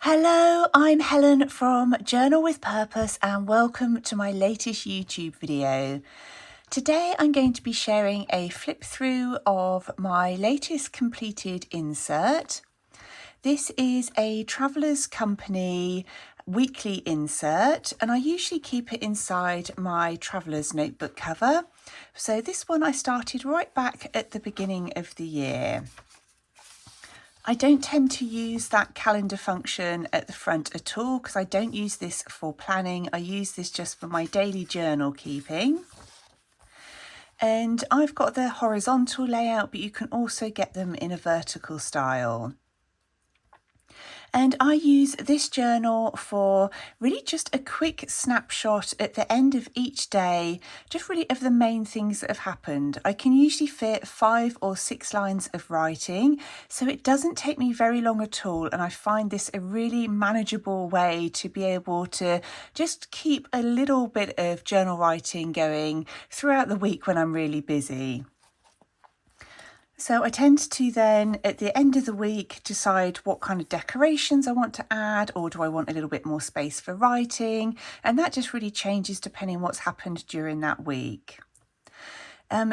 Hello, I'm Helen from Journal with Purpose and welcome to my latest YouTube video. Today I'm going to be sharing a flip through of my latest completed insert. This is a Traveller's Company weekly insert and I usually keep it inside my Traveller's notebook cover. So this one I started right back at the beginning of the year. I don't tend to use that calendar function at the front at all because I don't use this for planning. I use this just for my daily journal keeping. And I've got the horizontal layout, but you can also get them in a vertical style. And I use this journal for really just a quick snapshot at the end of each day, just really of the main things that have happened. I can usually fit 5 or 6 lines of writing, so it doesn't take me very long at all. And I find this a really manageable way to be able to just keep a little bit of journal writing going throughout the week when I'm really busy. So I tend to then, at the end of the week, decide what kind of decorations I want to add, or do I want a little bit more space for writing? And that just really changes depending on what's happened during that week.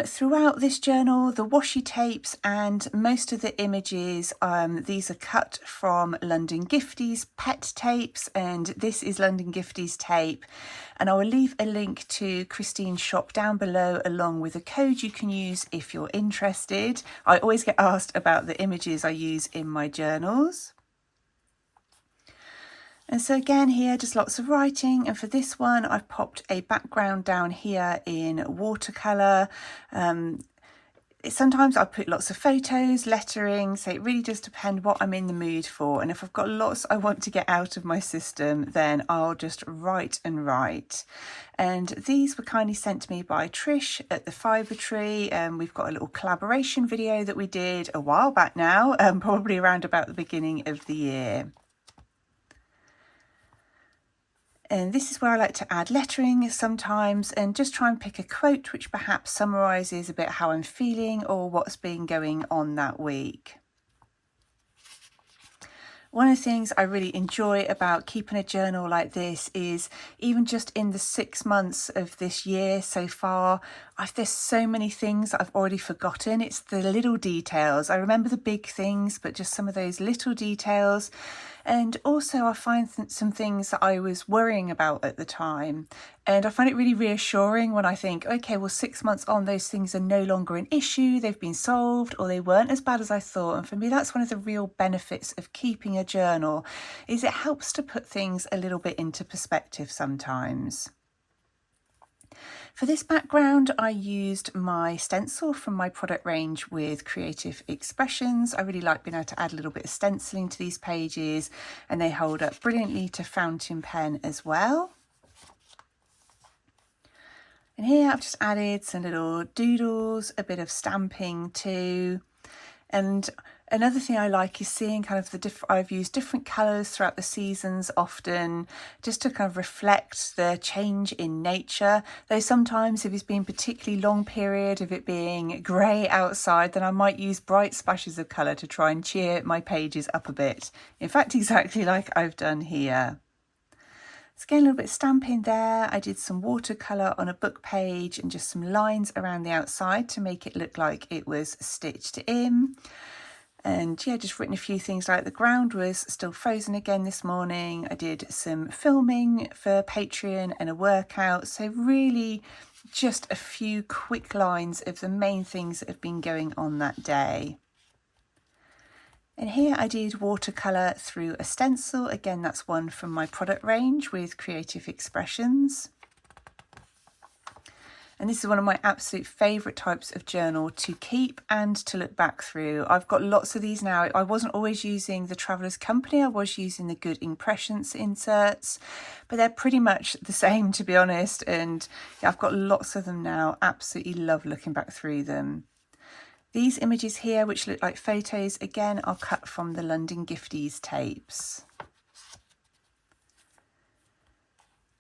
Throughout this journal, the washi tapes and most of the images, these are cut from London Gifties pet tapes, and this is London Gifties tape. And I will leave a link to Christine's shop down below along with a code you can use if you're interested. I always get asked about the images I use in my journals. And so again here, just lots of writing, and for this one I've popped a background down here in watercolour. Sometimes I put lots of photos, lettering, so it really does depend what I'm in the mood for. And if I've got lots I want to get out of my system, then I'll just write and write. And these were kindly sent to me by Trish at the Fibre Tree. We've got a little collaboration video that we did a while back now, probably around about the beginning of the year. And this is where I like to add lettering sometimes and just try and pick a quote which perhaps summarises a bit how I'm feeling or what's been going on that week. One of the things I really enjoy about keeping a journal like this is even just in the 6 months of this year so far, there's so many things that I've already forgotten. It's the little details. I remember the big things, but just some of those little details. And also I find some things that I was worrying about at the time. And I find it really reassuring when I think, okay, well, 6 months on, those things are no longer an issue. They've been solved, or they weren't as bad as I thought. And for me, that's one of the real benefits of keeping a journal, is it helps to put things a little bit into perspective sometimes. For this background, I used my stencil from my product range with Creative Expressions. I really like being able to add a little bit of stenciling to these pages, and they hold up brilliantly to fountain pen as well. And here I've just added some little doodles, a bit of stamping too. And another thing I like is seeing kind of I've used different colours throughout the seasons often, just to kind of reflect the change in nature. Though sometimes if it's been a particularly long period of it being grey outside, then I might use bright splashes of colour to try and cheer my pages up a bit. In fact, exactly like I've done here. So again, a little bit of stamping there. I did some watercolour on a book page and just some lines around the outside to make it look like it was stitched in. And yeah, just written a few things like the ground was still frozen again this morning. I did some filming for Patreon and a workout. So really just a few quick lines of the main things that have been going on that day. And here I did watercolour through a stencil. Again, that's one from my product range with Creative Expressions. And this is one of my absolute favourite types of journal to keep and to look back through. I've got lots of these now. I wasn't always using the Traveller's Company. I was using the Good Impressions inserts, but they're pretty much the same, to be honest. And yeah, I've got lots of them now. Absolutely love looking back through them. These images here, which look like photos, again, are cut from the London Gifties tapes.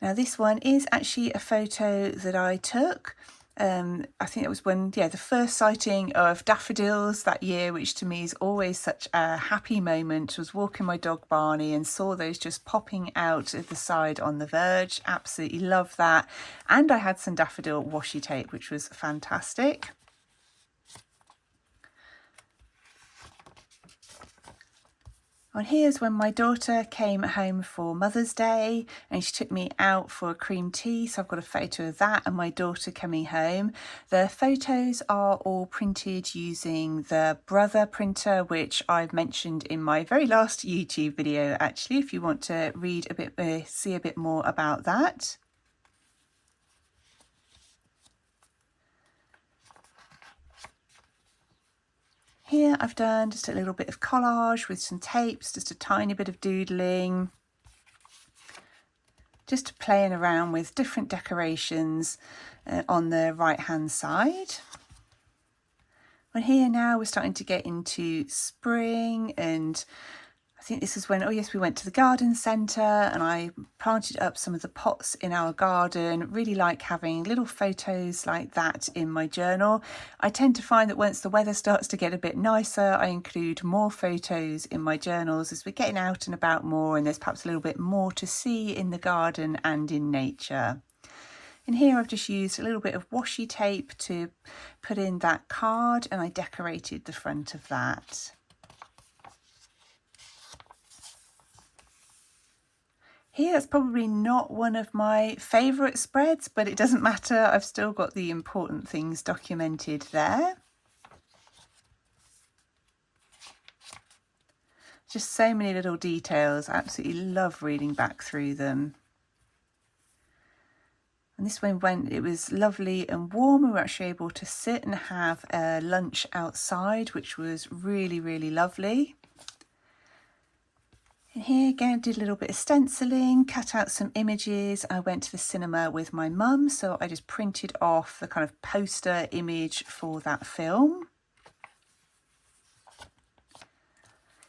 Now this one is actually a photo that I took I think it was when, the first sighting of daffodils that year, which to me is always such a happy moment, was walking my dog Barney and saw those just popping out of the side on the verge. Absolutely love that. And I had some daffodil washi tape, which was fantastic. And here's when my daughter came home for Mother's Day and she took me out for a cream tea. So I've got a photo of that and my daughter coming home. The photos are all printed using the Brother printer, which I've mentioned in my very last YouTube video, actually, if you want to read a bit, see a bit more about that. Here I've done just a little bit of collage with some tapes, just a tiny bit of doodling, just playing around with different decorations on the right hand side. And here now we're starting to get into spring, and I think this is when, oh yes, we went to the garden centre and I planted up some of the pots in our garden. Really like having little photos like that in my journal. I tend to find that once the weather starts to get a bit nicer, I include more photos in my journals as we're getting out and about more and there's perhaps a little bit more to see in the garden and in nature. And here I've just used a little bit of washi tape to put in that card, and I decorated the front of that. Here, it's probably not one of my favourite spreads, but it doesn't matter. I've still got the important things documented there. Just so many little details. I absolutely love reading back through them. And this one it was lovely and warm. We were actually able to sit and have a lunch outside, which was really, really lovely. And here again, did a little bit of stenciling, cut out some images. I went to the cinema with my mum, so I just printed off the kind of poster image for that film.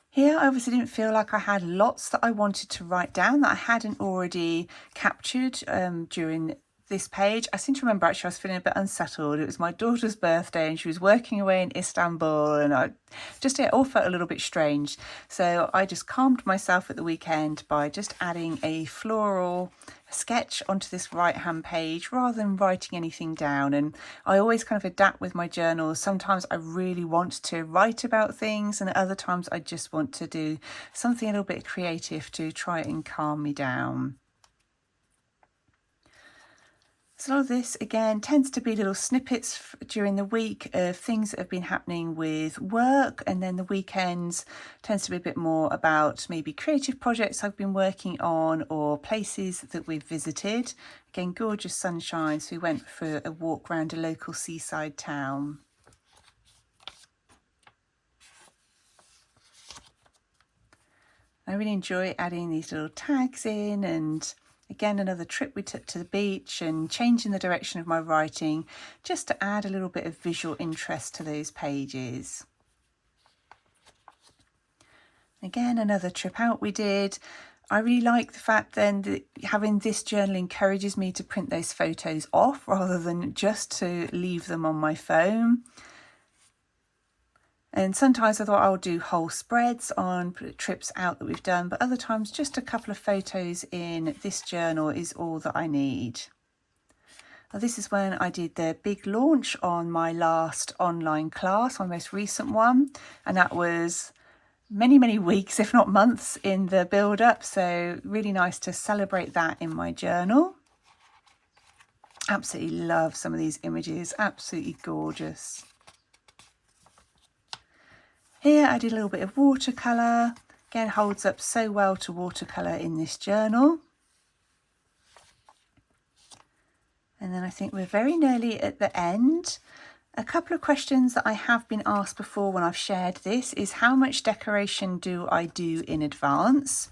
Here, I obviously didn't feel like I had lots that I wanted to write down that I hadn't already captured during this page. I seem to remember actually I was feeling a bit unsettled. It was my daughter's birthday and she was working away in Istanbul, and it all felt a little bit strange. So I just calmed myself at the weekend by just adding a floral sketch onto this right hand page rather than writing anything down. And I always kind of adapt with my journals. Sometimes I really want to write about things and other times I just want to do something a little bit creative to try and calm me down. So a lot of this, again, tends to be little snippets during the week of things that have been happening with work, and then the weekends tends to be a bit more about maybe creative projects I've been working on or places that we've visited. Again, gorgeous sunshine, so we went for a walk around a local seaside town. I really enjoy adding these little tags in, and again, another trip we took to the beach and changing the direction of my writing just to add a little bit of visual interest to those pages. Again, another trip out we did. I really like the fact then that having this journal encourages me to print those photos off rather than just to leave them on my phone. And sometimes I thought I'll do whole spreads on trips out that we've done, but other times just a couple of photos in this journal is all that I need. Now, this is when I did the big launch on my last online class, my most recent one, and that was many, many weeks, if not months, in the build-up, so really nice to celebrate that in my journal. Absolutely love some of these images, absolutely gorgeous. Here I did a little bit of watercolour. Again, holds up so well to watercolour in this journal. And then I think we're very nearly at the end. A couple of questions that I have been asked before when I've shared this is how much decoration do I do in advance?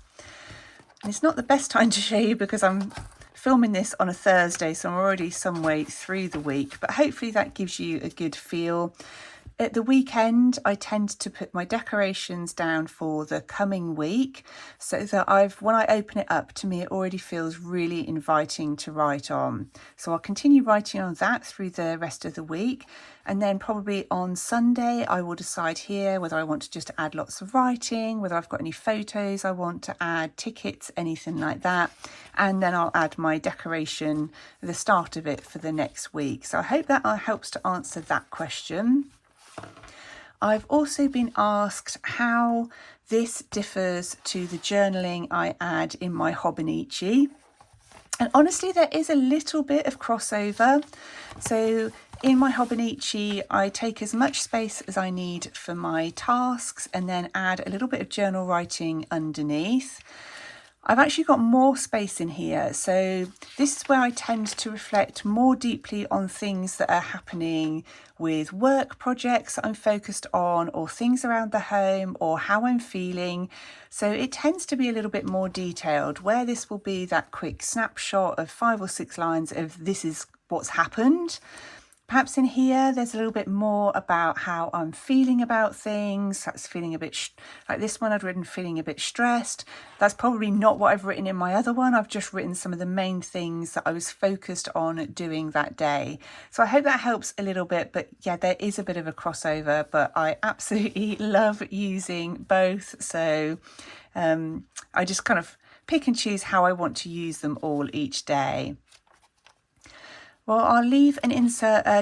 And it's not the best time to show you because I'm filming this on a Thursday, so I'm already some way through the week, but hopefully that gives you a good feel. At the weekend, I tend to put my decorations down for the coming week so that when I open it up, to me, it already feels really inviting to write on. So I'll continue writing on that through the rest of the week. And then probably on Sunday, I will decide here whether I want to just add lots of writing, whether I've got any photos I want to add, tickets, anything like that. And then I'll add my decoration at the start of it for the next week. So I hope that helps to answer that question. I've also been asked how this differs to the journaling I add in my Hobonichi. And honestly, there is a little bit of crossover. So in my Hobonichi, I take as much space as I need for my tasks and then add a little bit of journal writing underneath. I've actually got more space in here, so this is where I tend to reflect more deeply on things that are happening with work projects that I'm focused on, or things around the home, or how I'm feeling. So it tends to be a little bit more detailed, where this will be that quick snapshot of 5 or 6 lines of this is what's happened. Perhaps in here, there's a little bit more about how I'm feeling about things. That's feeling a bit, like this one I'd written feeling a bit stressed. That's probably not what I've written in my other one. I've just written some of the main things that I was focused on doing that day. So I hope that helps a little bit, but yeah, there is a bit of a crossover, but I absolutely love using both. So I just kind of pick and choose how I want to use them all each day. Well, I'll leave an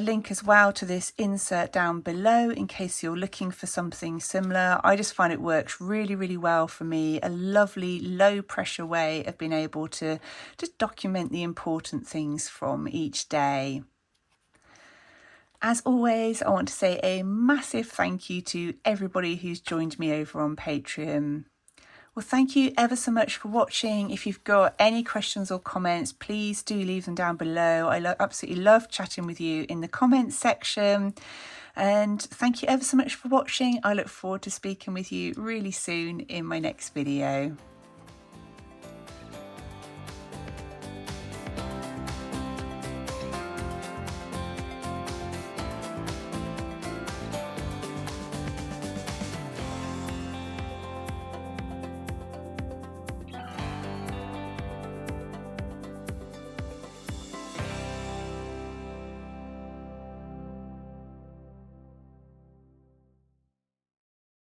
link as well to this insert down below in case you're looking for something similar. I just find it works really, really well for me. A lovely low pressure way of being able to just document the important things from each day. As always, I want to say a massive thank you to everybody who's joined me over on Patreon. Well, thank you ever so much for watching. If you've got any questions or comments, please do leave them down below. I absolutely love chatting with you in the comments section. And thank you ever so much for watching. I look forward to speaking with you really soon in my next video.